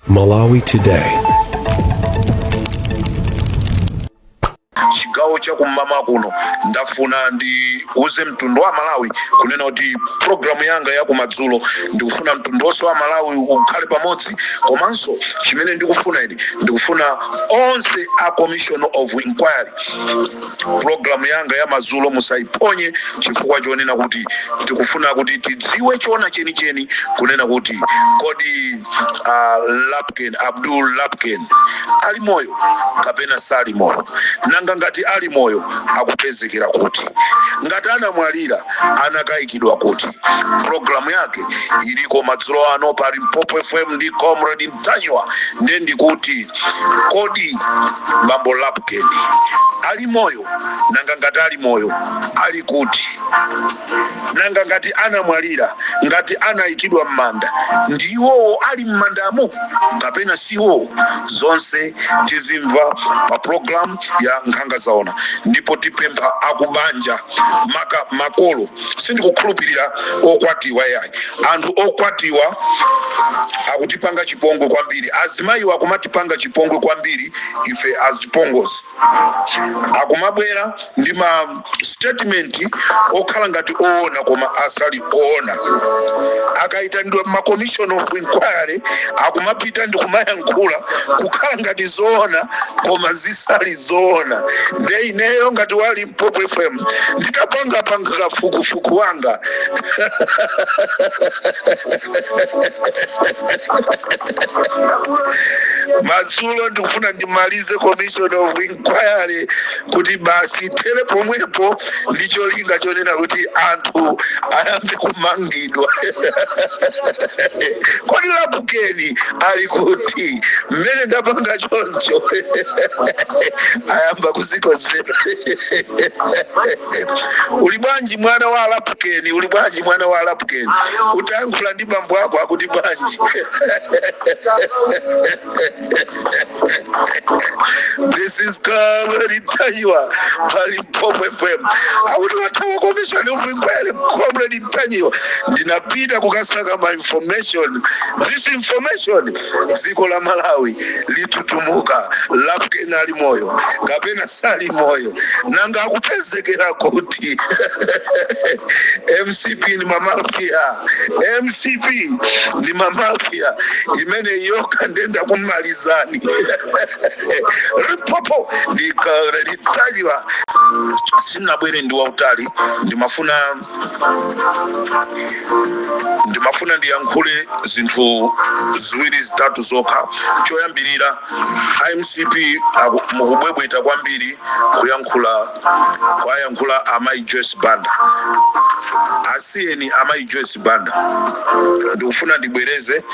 Malawi Today. Chigawo cha kumama kuno ndafuna ndi uze mtundu wa Malawi kunena kuti programu yanga ya kumadzulo ndikufuna mtundu wonse wa Malawi ukhale pamodzi, komanso chimene ndikufuna ndikufuna onse a Commission of Inquiry programu yanga ya madzulo musaiponye chifukwa chonena kuti tikufuna kuti tidziwe chona chenicheni kunena kuti kodi Lapken Abdul Lapken ali moyo kapena sali moyo, nanga ngati ali moyo akupezekera kuti, ngati anamwalira anakayikidwa kuti. Programu yake iliko madzulo ano pa Limpopo FM ndi Comrade Mtanywa, ndi kuti kodi Bambo Lapken ali moyo, nanga ngati ali moyo ali kuti, nanga ngati anamwalira, ngati anayikidwa m'manda ndiwo ali m'mandamo kapena siwo. Zonse tizimva pa program ya Nkhanga Zaona, ndipo tipempha akubanja makolo sindikukhulupirira okwatiwa yayi, anthu okwatiwa akutipanga chipongwe kwambiri, azimayiwo akumatipanga chipongwe kwambiri ife azipongozi, akumabwera ndi ma statement okhala ngati oona koma asali oona, akayitanidwa ma Commission of Inquiry akumapita ndi kumayankhula kukhala ngati zoona koma zisali zoona. Nde ineyo ngati wa Limpopo FM nditapanga kafukufuku wanga madzulo ndikufuna ndimalize Commission of Inquiry kuti basi tere pomwepo ndicholinga chonena kuti anthu ayambe kumangidwa. Kodi Lapken ali kuti mmene ndapanga choncho ayamba kuzikozera. Uli bwanji mwana wa Lapken, uli bwanji mwana wa Lapken, utayankhula ndi bambo ako akuti bwanji. This is Comrade Mtanywa pa Limpopo FM. Akuti wathawa Commission of Inquiry Comrade Mtanywa, ndinapita kukasaka ma information. This information dziko la Malawi litutumuka, Lapken ali moyo kapena sali moyo, nanga akupezekera kuti MCP ni mamafia, MCP ni mamafia imene yoka ndenda kumalizani. Limpopo ndikalitaliwa sina bwere ndi wautali, ndimafuna ndiyankhule zinthu ziwiri zitatu zokha. Choyambirira MCP mukubwebweta kwambiri kuyankhula amayi Joyce Banda, asiyeni amayi Joyce Banda, ndikufuna ndibwereze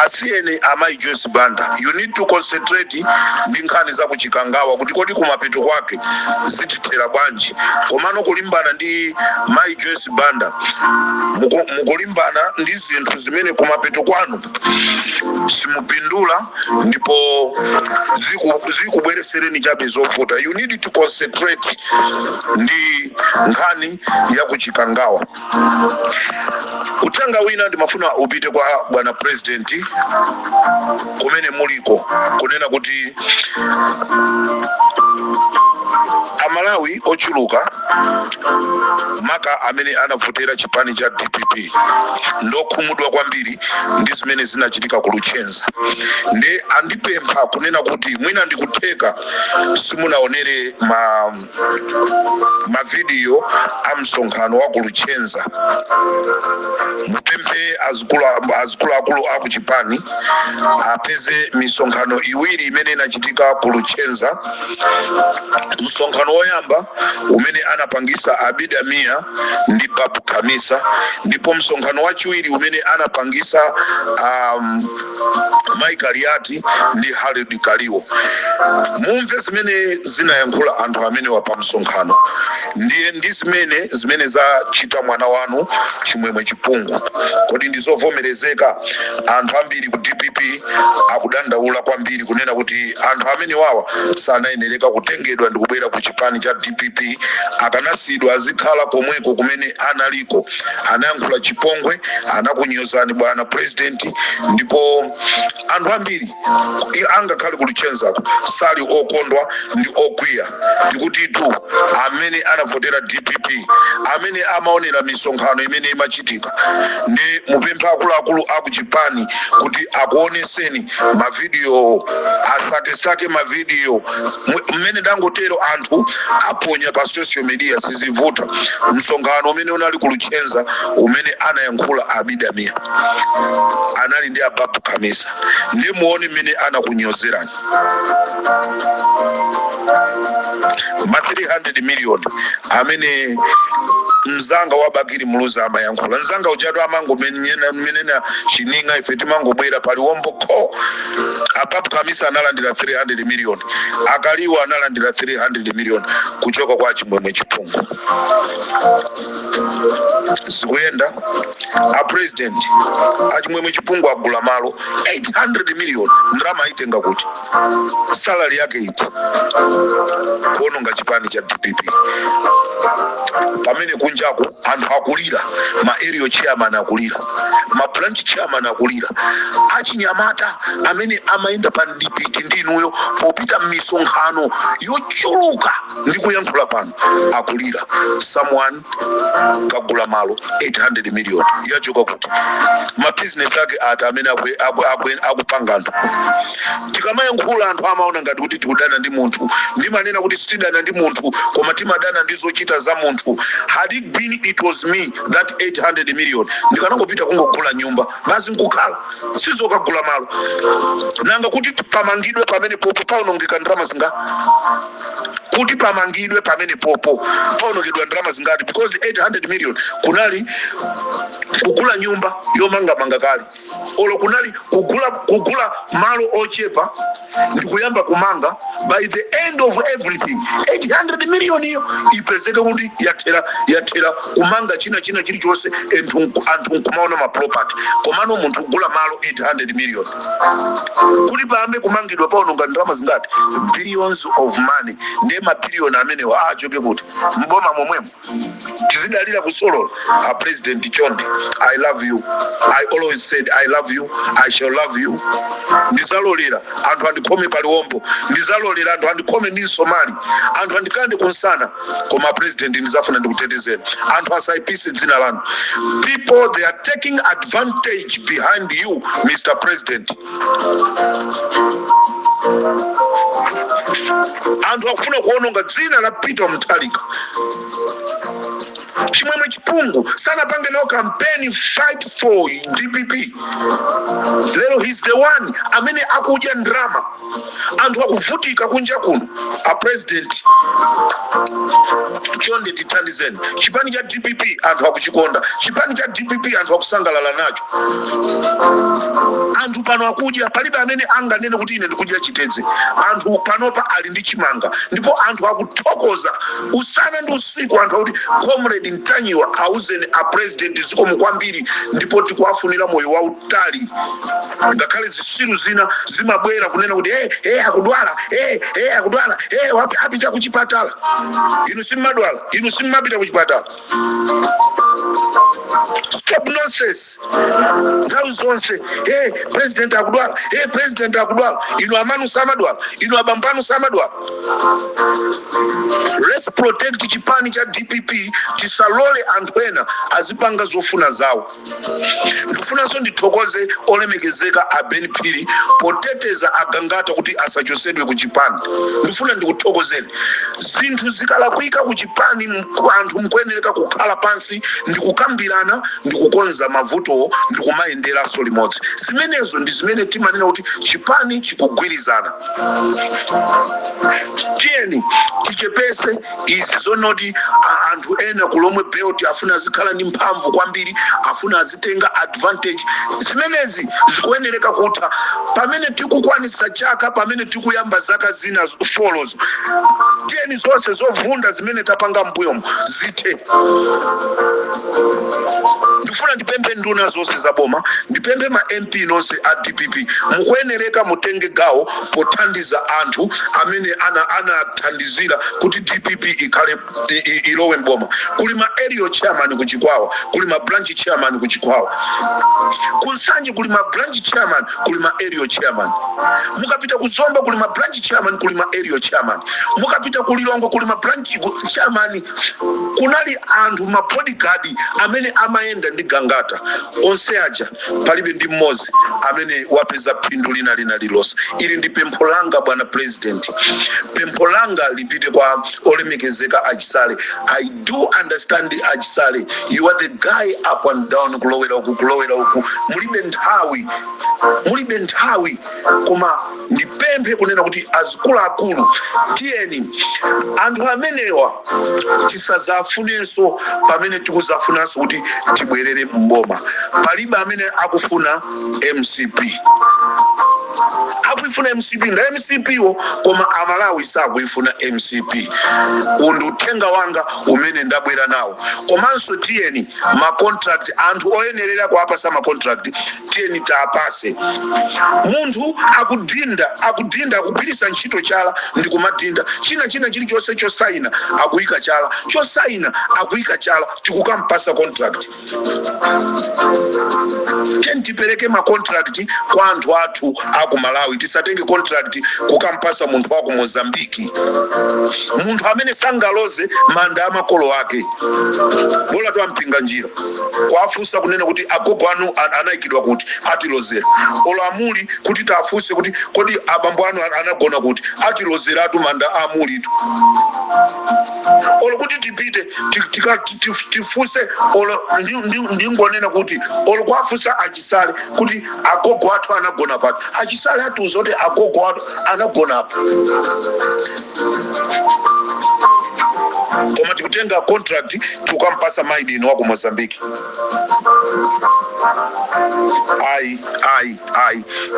asiyeni amayi Joyce Banda. You need to concentrate ndi nkhani za kuchikangawa kuti kodi kumapeto kwake zitithera bwanji, komano kulimbana ndi mayi Joyce Banda mukulimbana ndi zinthu zimene kumapeto kwanu simupindula ndipo zikubweresereni chabe zovuta. You need to concentrate ndi nkhani ya kuchikangawa. Utanga wina ndimafuna upite kwa bwana president kumene muliko kunena kuti Amalawi ochuluka maka amene anavotera chipani cha DPP ndokhumudwa kwambiri ndi zimene zinachitika ku Luchenza. Nde andipempha kunena kuti mwina ndikutheka simunaonere ma video a msonkhano wa ku Luchenza, mupemphe azikulu aku chipani apeze misonkhano iwiri imene inachitika ku Luchenza. Msonkhano woyamba umene anapangisa Abida Mia ndi Babu Kamisa, ndipo msonkhano wachiwiri umene anapangisa Mike Ariati ndi Halid Kaliwo. Mumve zimene zinayankhula anthu amene wapa msonkhano, ndiye ndi zimene zachita mwana wanu Chimwemwe Chipungu. Kodi ndizovomerezeka? Anthu ambiri ku DPP akudandaula kwambiri kunena kuti anthu amene wawa sanayenereka kutengedwa ndi kubwera ku chipani cha DPP, akanasidwa azikhala komweko kumene analiko. Anayankhula chipongwe, anakunyozani bwana president, ndipo anthu ambiri angakhale kulicenzako sali okondwa ndi okwiya ndikuti tu amene anavotera DPP amene amaonera misonkhano imene imachitika ndi mupempha akuluakulu aku Japan kuti akuoneseni mavidiyo asake mavidiyo mmene ndangotero anthu aponya pa social media sizivuta msonkhano umene unali kulichenza umene anayankhula Abeid Amir anali ndi Ababu Khamisa ndi muone mmene anakunyozerani ma 300 million amene mzanga wa Bakiri Muluzi amayankhula mzanga ujatu amango menena chininga ife timangobwera pali wombo ko Ababu Khamisa analandira 300 million akaliwa analandira 300 million kuchoka kwa Chimwemwe Chipungu zikuyenda a president Chimwemwe Chipungu agula malo 800 million ndrama itenga kuti salary yake iti kuononga chipani cha DPP pamene kunjaku anthu akulira ma area chairman akulira ma branch chairman akulira achinyamata amene amaenda pa DPP ndinuyo popita misonkhano yochuluka ndi kuyankhula pano akulira someone kagula malo 800 million yachoka kuti ma business ake ata amene akupanga anthu tikamayankhula anthu amaona ngati kuti tikudana ndi munthu ndimanena kuti sitidana ndi munthu koma timadana ndi zochita za munthu had it been it was me that 800 million ndikanangopita kungogula nyumba basi nkukhala sizokagula malo nanga kuti pamangidwe pamene popo paonongeka ndrama zinga kuti pamangidwe pamene popo paonongedwa ndrama zingati because 800 million kunali kugula nyumba yomanga kali olo kunali kugula malo ochepa ndikuyamba kumanga by the end of everything 800 million iyo ipezeka kuti yatera kumanga china chilichonse anthu kumaona ma property komano munthu kugula malo 800 million kuti pambe kumangidwa paononga ndrama zingati billions of money ndi ma billion amene achoke kuti mboma momwemo tizidalira kusolola a president Chonde I love you I always said I love you I shall love you ndizalolera anthu andikome paliwombo ndizalolera anthu andikome ndi Somali anthu andikande kunsana koma president ndizafuna ndikutetezeni anthu asaipise dzina lanu people they are taking advantage behind you Mr. President anthu akufuna kuononga dzina la Peter Mutharika Chimwemwe Chipungu sana pange no campaign fight for DPP lero he's the one amene akuja ndrama anthu akuvutika kunja kuno a president Chonde titandizeni chipani cha DPP anthu akuchikonda chipani cha DPP anthu akusangalala nacho anthu pano akuja palibe amene anganene kuti ine ndikuja chitedze anthu panopa ali ndi chimanga ndipo anthu akuthokoza usana ndi usiku anthu akuti comrade Ntanyiwa auzeni a president ziko mukwambiri ndipo tikuafunira moyo wa utali ngakhale zisiru zina zimabwera kunena kuti akudwala akudwala wapi apita kuchipatala inu simadwala inu simapita kuchipatala stop nonsense nthawi zonse president akudwala president akudwala inu amanu samadwala inu abambanu samadwala let's protect chipani cha DPP tisalole anthu ena azipanga zofuna zawo ndifunanso ndithokoze olemekezeka a Ben Phiri poteteza agangata kuti asachosedwe ku chipani ndifuna ndikuthokozeni zinthu zikalakwika ku chipani anthu mkuyenereka kukhala pansi ndikukambirana ndikukonza mavuto ndikumayendera so limodzi zimenezo ndi zimene timanena kuti chipani chikugwirizana tiyeni tichepese izi zonoti anthu ena kulomwe belt afuna azikhala ndi mphamvu kwambiri afuna azitenga advantage zimenezi zikuyenereka kutha pamene tikukwanisa chaka pamene tikuyamba zaka zina follows tiyeni zonse zovunda zimene tapanga mbuyomo zithe. Ndifuna ndipemphe nduna zonse zaboma, ndipemphe ma MP nonse a DPP, mukuyenereka mutenge gawo pothandiza anthu amene anathandizira kuti DPP ikhale ilowe mboma. Kuli ma area chairman kuchikwawa, kuli ma branch chairman kuchikwawa, kunsanje kuli ma branch chairman, kuli ma area chairman, mukapita kuzomba kuli ma branch chairman, kuli ma area chairman, mukapita kulilongo kuli ma branch chairman. Kunali anthu ma bodyguard amene amaenda ndi gangata, onse aja palibe ndi mmozi amene wapeza phindu lina lililonse. Ili ndi pempho langa bwana president, pempho langa lipite kwa olemekezeka Achisale. I do understand Achisale, you are the guy up and down, kulowera uku mulibe nthawi koma ndipemphe kunena kuti akulu tiyeni anthu amenewa tisazafunenso pamene tikuzafunanso kuti tibwerere mboma. Palibe amene akufuna MCP, akuifuna MCP nda MCP wo koma amalawi sakuifuna MCP. Uthenga wanga umene ndabwera nawo. Komanso tiyeni ma contract anthu oyenerera kuapasa ma contract tiyeni taapase. Munthu akudinda akugwirisa ntchito chala ndi kumadinda china chilichonse chosaina akuyika chala, chosaina akuyika chala, tikukampasa contract. Tiyeni tipereke ma contract kwa anthu athu aku Malawi, tisatenge contract kukampasa munthu wa ku Mozambiki, munthu amene sangaloze manda amakolo ake. Bola twampinga njira kwafusa kunena kuti agogo anu anaikidwa kuti atilozera, olamuli kuti tafuse kuti kodi abambo anu anagona kuti atilozeratu manda amulitu, olo kuti tipite tifuse olo ndingonena kuti olo kwafusa Achisale kuti agogo athu anagona pati. Achisale atuza kuti agogo athu anagona pa. Koma tikutenga contract tukampasa maidini wa ku Mozambique. Ai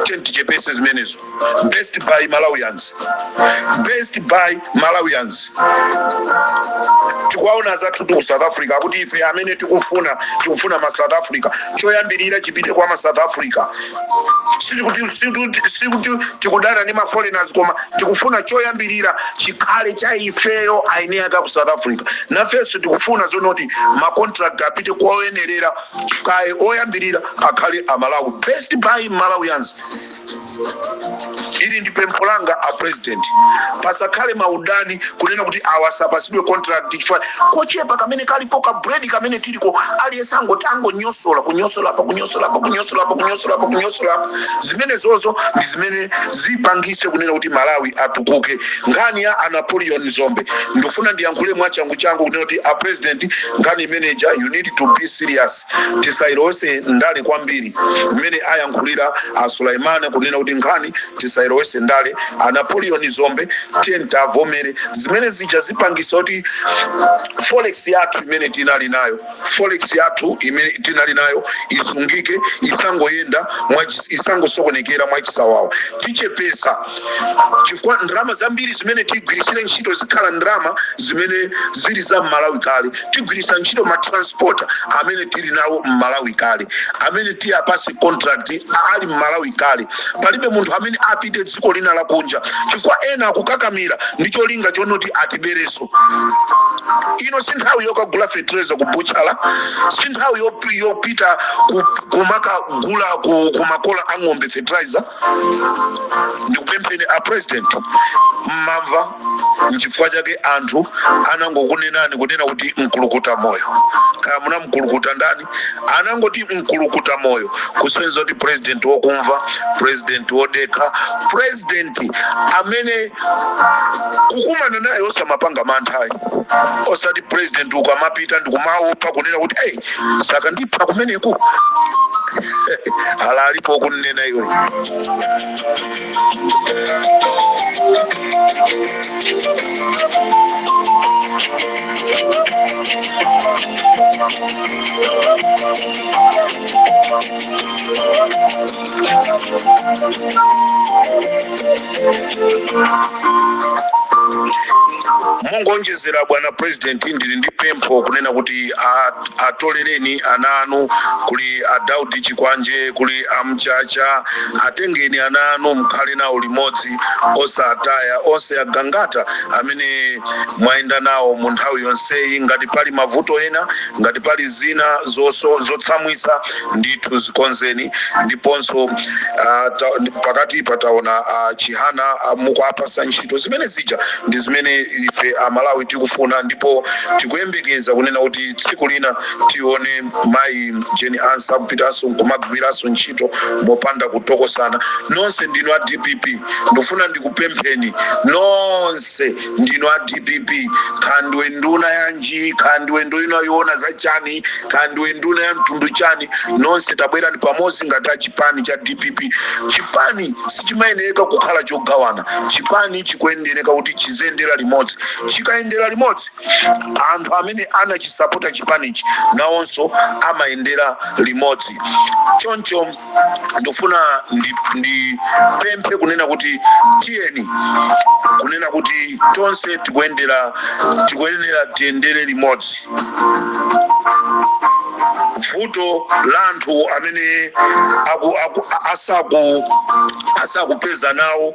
tenti chepese zimenezo. Best by Malawians. Tikwaona zatu tu South Africa kuti ife amene tikufuna ma South Africa choyambirira chipite kwa ma South Africa. Sikuti tikudana ni ma foreigners koma tikufuna choyambirira chikhale cha ifeyo aineka ku South Africa. Na first tikufuna zonoti ma contract apite kwa oyenerera kai oyambirira akhale amalawi. Best by Malawians. Ili ndi pempho langa a president, pasakhale maudani kunena kuti awasapasidwe contract chifukwa kochepa kamene kalipo ka bread kamene tiliko aliyense tango nyosola zimene zozo ndi zimene zipangise kunena kuti Malawi atukuke. Ngani ya Napoleon Zombe ndifuna ndiyankhule mwachangu kunena kuti a president ngani manager, you need to be serious. Tisairose ndale kwambiri mmene ayankhulira a Sulaimane kunena kuti ngani tisairose ndale a Napoleon Zombe tenta vomere zimene zija zipangisa kuti forex yathu imene tinali nayo isungike, isangoyenda isangosokonekera mwachisawawa. Tichepesa chifukwa ndrama zambiri zimene tigwirisire ntchito zikhala ndrama zimene zili za Malawi kale. Tigwirisa ntchito ma transporter amene tili nawo Malawi kale, amene tiyapasi contract ali Malawi kale. Palibe munthu amene apite dziko lina la kunja chifukwa ena akukakamira ndicho linga chonoti atibereso. Ino sinthawi yokagula fertilizer kubuchala, sinthawi yopita kumaka gula kumakola ang'ombe fertilizer. Ndikupempheni a president mmamva nchifukwa chake anthu anangokunenani kunena kuti mkulukuta moyo. Kaya muna mkulukuta ndani anangoti mkulukuta moyo, kusenza kuti president wokumva, president wodeka, president amene kukumana naye osamapanga manthayi, osati president ukamapita ndikumaopa kunena kuti hey saka ndipha kumeneku ala alipo kunena iwe. mongonjezera bwana president ndili ndi pempho kunena kuti atolereni ana anu kuli Daudi Chikwanje kuli Amchacha atengeni ana anu mkhale nawo limodzi osataya onse agangata amene mwaenda nawo mu nthawi yonseyi ngati pali mavuto ena ngati pali zina zotsamwisa ndithu zikonzeni ndiponso pakati pataona Chihana mukuapasa ntchito zimene zija ndi zimene ife Malawi tikufuna ndipo tikuyembekeza kunena kuti tsiku lina tione mayi Jeni Ansa kupitanso kumagwiraso ntchito mopanda kutokosana. Nonse ndinu a DPP ndifuna ndikupempheni nonse ndinu a DPP khandwe nduna yanji khandwe nduna yona za chani khandwe nduna ya mtundu chani nonse tabwera ndi pamodzi ngati chipani cha DPP. Chipani sichimayeneka kukhala chogawana, chipani chikuyendereka kuti chizendera limodzi. Chikaendera limodzi anthu amene anachisapota chipanichi nawonso amayendera limodzi. Choncho ndifuna ndipemphe kunena kuti tiyeni kunena kuti tonse tikuyenera tiyendere limodzi. Vuto la anthu amene asakupeza nawo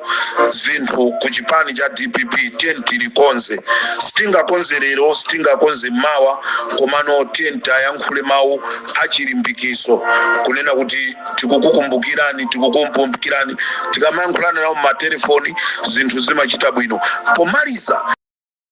zinthu ku chipani cha DPP tiyeni tilikonze. Sitingakonze lero sitingakonze mawa komano tiyeni tayankhule mawu achilimbikiso kunena kuti tikukukumbukirani tikamayankhulana nawo matelefoni zinthu zimachita bwino. Pomaliza